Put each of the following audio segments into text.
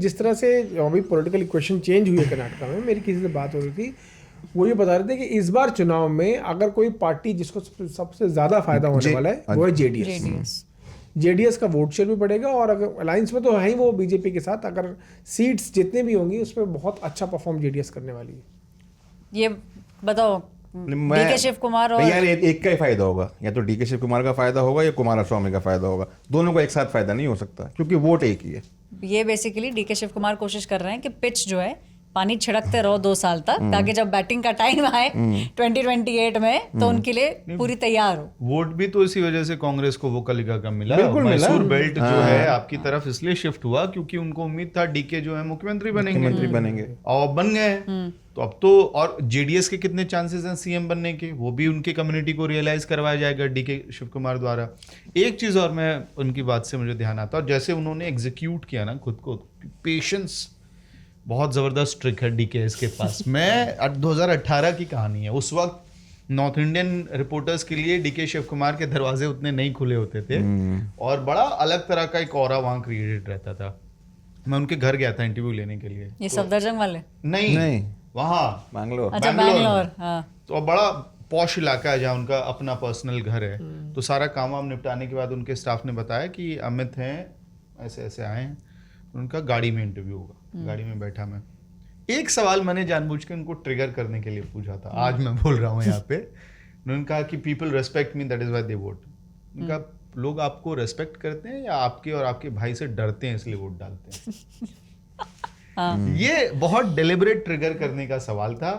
जिस तरह से अभी पॉलिटिकल इक्वेशन चेंज हुई है कर्नाटका में, मेरी किसी से बात हो रही थी, वो ये बता रहे थे कि इस बार चुनाव में अगर कोई पार्टी जिसको सबसे ज़्यादा फायदा होने वाला है वो है जेडीएस। जेडीएस का वोट शेयर भी बढ़ेगा और अगर अलायंस में तो है ही वो बीजेपी के साथ, अगर सीट्स जितने भी होंगी उसमें बहुत अच्छा परफॉर्म जेडीएस करने वाली है। ये बताओ डीके शिव कुमार और यार एक का ही फायदा होगा, या तो डीके शिव कुमार का फायदा होगा या कुमारस्वामी का फायदा होगा, दोनों को एक साथ फायदा नहीं हो सकता क्योंकि वोट एक ही है। ये बेसिकली डीके शिव कुमार कोशिश कर रहे हैं कि पिच जो है पानी छिड़कते रहो 2 साल तक, ताकि जब बैटिंग का टाइम आए 2028 में तो उनके लिए पूरी तैयार हो। वोट भी तो इसी वजह से कांग्रेस को वो कलिका का मिला, मैसूर बेल्ट जो है आपकी तरफ इसलिए शिफ्ट हुआ क्योंकि उनको उम्मीद था डीके जो है मुख्यमंत्री बनेंगे और अब बन गए। तो अब तो और जेडीएस के कितने चांसेस हैं सीएम बनने के, वो भी उनकी कम्युनिटी को रियलाइज करवाया जाएगा डीके शिव कुमार द्वारा। एक चीज और मैं उनकी बात से मुझे ध्यान आता है, जैसे उन्होंने एग्जीक्यूट किया ना खुद को, पेशेंस बहुत जबरदस्त ट्रिक है डीकेएस के पास। मैं 2018 की कहानी है, उस वक्त नॉर्थ इंडियन रिपोर्टर्स के लिए डीके शिव कुमार के दरवाजे उतने नहीं खुले होते थे और बड़ा अलग तरह का एक ऑरा वहां क्रिएटेड रहता था। मैं उनके घर गया था इंटरव्यू लेने के लिए। ये सफदरजंग वाले? नहीं वहाँ बैंगलोर। अच्छा बैंगलोर। हाँ। तो बड़ा पॉश इलाका है जहाँ उनका अपना पर्सनल घर है। तो सारा काम वाम निपटाने के बाद उनके स्टाफ ने बताया कि अमित हैं, ऐसे ऐसे आए हैं, उनका गाड़ी में इंटरव्यू होगा। गाड़ी में बैठा मैं, एक सवाल मैंने जानबूझ के उनको ट्रिगर करने के लिए पूछा था, आज मैं बोल रहा हूँ यहाँ पे। उन्होंने कहा कि people respect me, that is why they vote. उनका लोग आपको रेस्पेक्ट करते हैं या आपके और आपके भाई से डरते हैं इसलिए वोट डालते हैं? ये बहुत डेलिबरेट ट्रिगर करने का सवाल था।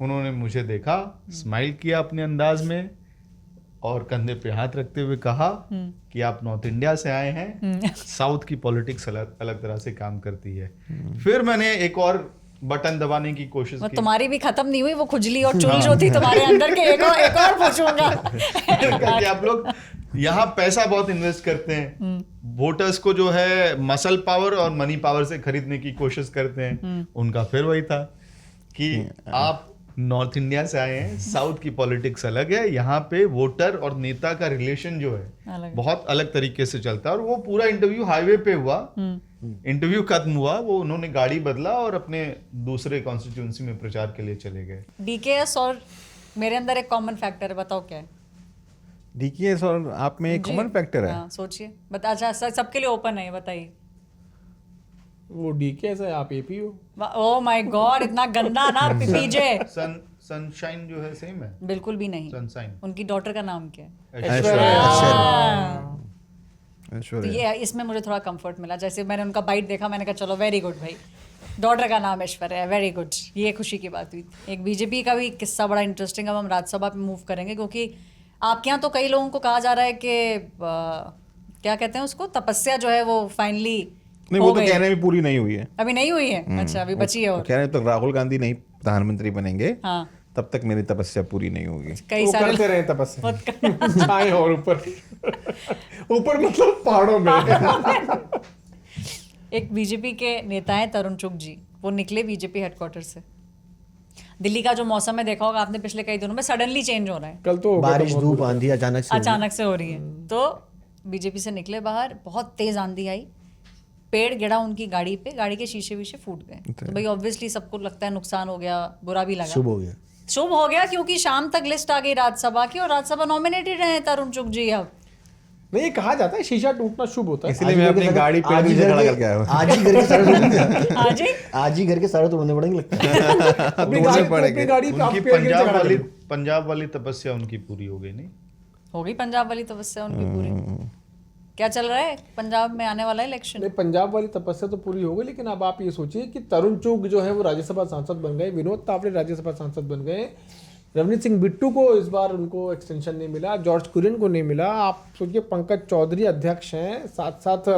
उन्होंने मुझे देखा, स्माइल किया अपने अंदाज में और कंधे पे हाथ रखते हुए कहा कि आप नॉर्थ इंडिया से आए हैं, साउथ की पॉलिटिक्स अलग तरह से काम करती है। फिर मैंने एक और बटन दबाने की कोशिश की। तुम्हारी भी खत्म नहीं हुई वो खुजली और चुल जो थी तुम्हारे अंदर के, एक और पूछूंगा। आप लोग यहाँ पैसा बहुत इन्वेस्ट करते हैं, वोटर्स को जो है मसल पावर और मनी पावर से खरीदने की कोशिश करते हैं। उनका फिर वही था कि आप नॉर्थ इंडिया से आए हैं, साउथ की पॉलिटिक्स अलग है, यहाँ पे वोटर और नेता का रिलेशन जो है बहुत अलग तरीके से चलता है। और वो पूरा इंटरव्यू हाईवे पे हुआ, इंटरव्यू खत्म हुआ, वो उन्होंने गाड़ी बदला और अपने दूसरे कॉन्स्टिट्यूंसी में प्रचार के लिए चले गए। डीकेएस और मेरे अंदर एक कॉमन फैक्टर है, बताओ क्या है? डीकेएस और आप में एक कॉमन फैक्टर है? सोचिए, बता। अच्छा सबके लिए ओपन है, बताइए। वो डीकेएस है, आप एपी हो। ओह माय गॉड, इतना गंदा ना पीजे। सनशाइन जो है सेम है? बिल्कुल भी नहीं। सनशाइन उनकी डॉटर का नाम क्या है? ऐश्वर्या। तो ये इसमें मुझे थोड़ा कंफर्ट मिला। जैसे मैंने उनका बाइट देखा, मैंने कहा चलो वेरी गुड भाई, डॉटर का नाम ऐश्वर्या है, वेरी गुड। ये खुशी की बात हुई। एक बीजेपी का भी किस्सा बड़ा इंटरेस्टिंग। अब हम राज्यसभा पे मूव करेंगे क्योंकि आपके यहाँ तो कई लोगों को कहा जा रहा है कि क्या कहते हैं उसको, तपस्या जो है वो फाइनली नहीं, वो तो कहने में पूरी नहीं हुई है, अभी नहीं हुई है। अच्छा, अभी बची है। और कह रहे हैं तो राहुल गांधी नहीं प्रधानमंत्री बनेंगे, हाँ, तब तक मेरी तपस्या पूरी नहीं होगी। कई वो सारे करते रहे तपस्या, छाए और ऊपर ऊपर मतलब पहाड़ों में। एक बीजेपी के नेता हैं तरुण चुग जी, वो निकले बीजेपी हेडक्वार्टर से। दिल्ली का जो मौसम है देखा होगा आपने, पिछले कई दिनों में सडनली चेंज हो रहा है। कल तो बारिश धूप आंधी अचानक से हो रही है। तो बीजेपी से निकले बाहर, बहुत तेज आंधी आई, पेड़ गिरा उनकी गाड़ी पे, गाड़ी के शीशे वीशे फूट गए। तो भाई ऑब्वियसली सबको लगता है नुकसान हो गया, बुरा भी लगा। शुभ हो गया क्योंकि शाम तक लिस्ट आ गई राज्यसभा की और राज्यसभा नॉमिनेटेड रहे तरुण चुग जी। अब नहीं, ये कहा जाता है शीशा टूटना शुभ होता है, इसलिए मैं अपनी गाड़ी पेड़ नीचे खड़ा करके आया हूं। आज ही घर के सारे आज ही घर के सारे तोड़ने पड़ेंगे लगता है। अपनी गाड़ी पे आप उनकी पेड़ के नीचे खड़ा करो। पंजाब वाली तपस्या उनकी पूरी हो गई? नहीं हो गई पंजाब वाली तपस्या उनकी पूरी। क्या चल रहा है पंजाब में, आने वाला इलेक्शन? नहीं, पंजाब वाली तपस्या तो पूरी हो गई, लेकिन अब आप ये सोचिए कि तरुण चुग जो है वो राज्यसभा सांसद बन गए, विनोद तावड़े राज्यसभा सांसद बन गए, रवनीत सिंह बिट्टू को इस बार उनको एक्सटेंशन नहीं मिला, जॉर्ज कुरियन को नहीं मिला। आप सोचिए पंकज चौधरी अध्यक्ष हैं, साथ साथ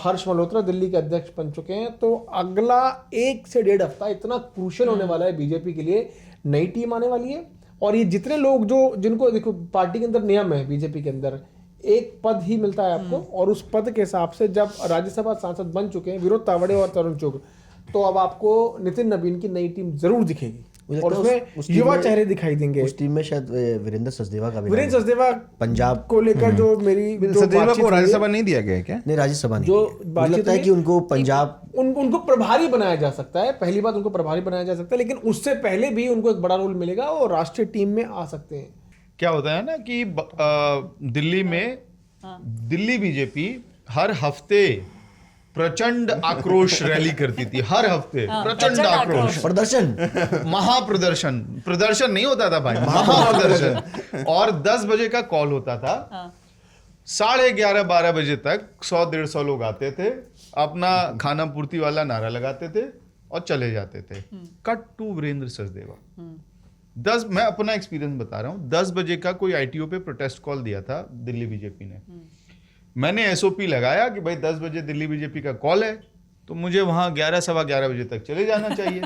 हर्ष मल्होत्रा दिल्ली के अध्यक्ष बन चुके हैं। तो अगला 1 से 1.5 हफ्ता इतना क्रूशियल होने वाला है बीजेपी के लिए। नई टीम आने वाली है और ये जितने लोग जो जिनको देखो, पार्टी के अंदर नियम है, बीजेपी के अंदर एक पद ही मिलता है आपको, और उस पद के हिसाब से जब राज्यसभा सांसद बन चुके हैं विनोद तावड़े और तरुण चुग, तो अब आपको नितिन नवीन की नई टीम जरूर दिखेगी और उसमें युवा चेहरे दिखाई देंगे। उस टीम में शायद वीरेंद्र सचदेवा का भी, वीरेंद्र सचदेवा पंजाब को लेकर जो मेरी सचदेवा को राज्यसभा नहीं दिया गया क्या? नहीं, राज्यसभा नहीं। जो मुझे लगता है कि उनको पंजाब उनको प्रभारी बनाया जा सकता है। पहली बात, उनको प्रभारी बनाया जा सकता है, लेकिन उससे पहले भी उनको एक बड़ा रोल मिलेगा और राष्ट्रीय टीम में आ सकते हैं। क्या होता है ना कि दिल्ली में दिल्ली बीजेपी हर हफ्ते प्रचंड आक्रोश रैली करती थी, हर हफ्ते प्रचंड आक्रोश, प्रदर्शन, महाप्रदर्शन। प्रदर्शन नहीं होता था भाई, महाप्रदर्शन। और 10 बजे का कॉल होता था, 11:30-12 बजे तक 100-150 लोग आते थे, अपना खाना पूर्ति वाला नारा लगाते थे और चले जाते थे। Cut to Virendra Sachdeva. मैं अपना एक्सपीरियंस बता रहा हूँ। 10 बजे का कोई आईटीओ पे प्रोटेस्ट कॉल दिया था दिल्ली बीजेपी ने। मैंने एसओपी लगाया कि भाई 10 बजे दिल्ली बीजेपी का कॉल है तो मुझे वहां 11-11:15 बजे तक चले जाना चाहिए।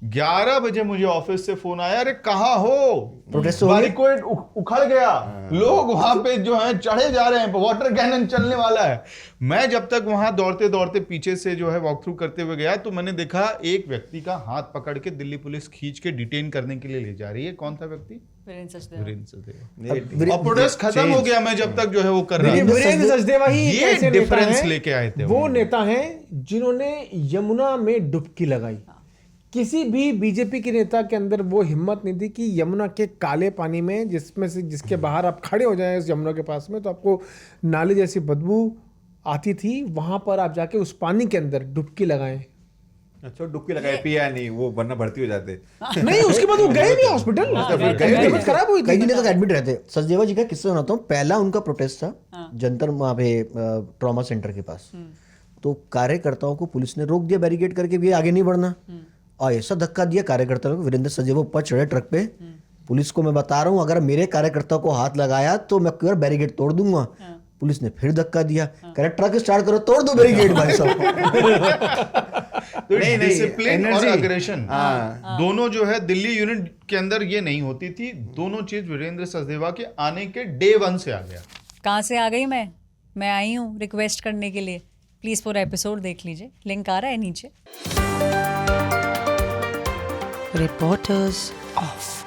11 बजे मुझे ऑफिस से फोन आया, अरे कहाँ हो, प्रोटेस्ट हो गया? बैरिकेड उखड़ गया, लोग वहां पे जो है चढ़े जा रहे हैं, वाटर कैनन चलने वाला है। मैं जब तक वहां दौड़ते दौड़ते पीछे से जो है वॉक थ्रू करते हुए गया तो मैंने देखा एक व्यक्ति का हाथ पकड़ के दिल्ली पुलिस खींच के डिटेन करने के लिए ले जा रही है। कौन था व्यक्ति? वीरेंद्र सचदेवा। वीरेंद्र सचदेवा। और प्रोटेस्ट खत्म हो गया मैं जब तक जो है वो कर रहा देखिए, था। वीरेंद्र सचदेवा ही एक ये ऐसे नेता डिफरेंस हैं, लेके आए थे वो नेता हैं जिन्होंने यमुना में डुबकी लगाई। किसी भी बीजेपी के नेता के अंदर वो हिम्मत नहीं थी कि यमुना के काले पानी में, जिसमें से जिसके बाहर आप खड़े हो जाएं इस यमुना के पास में तो आपको नाले जैसी बदबू आती थी, वहां पर आप जाके उस पानी के अंदर डुबकी लगाएं। अच्छा, डुबकी लगाए, पिया नहीं, वो वरना भर्ती हो जाते। नहीं, उसके बाद वो गए नहीं हॉस्पिटल, तबीयत खराब हुई कई थी। दिनों तक एडमिट रहते। सचदेवा जी का किस्सा सुनाता हूँ। पहला उनका प्रोटेस्ट था जंतर वहाँ पे ट्रॉमा सेंटर के पास, तो कार्यकर्ताओं को पुलिस ने रोक दिया बैरिकेड करके भी आगे नहीं बढ़ना, और ऐसा धक्का दिया कार्यकर्ताओं को। वीरेंद्र सचदेवा ऊपर चढ़े ट्रक पे, पुलिस को मैं बता रहा हूँ अगर मेरे कार्यकर्ताओं को हाथ लगाया तो मैं पूरा बैरिकेड तोड़ दूंगा। पुलिस ने फिर धक्का दिया, कह रहा ट्रक स्टार्ट करो, तोड़ दो बैरिकेड भाई साहब। नहीं, डिसिप्लिन और अग्रेशन दोनों जो है दिल्ली यूनिट के अंदर ये नहीं होती थी। दोनों चीज वीरेंद्र सचदेवा के आने के डे 1 से आ गया। कहाँ से आ गई मैं आई हूँ रिक्वेस्ट करने के लिए। प्लीज़ पूरा एपिसोड देख लीजिए, लिंक आ रहा है नीचे। Reporters off.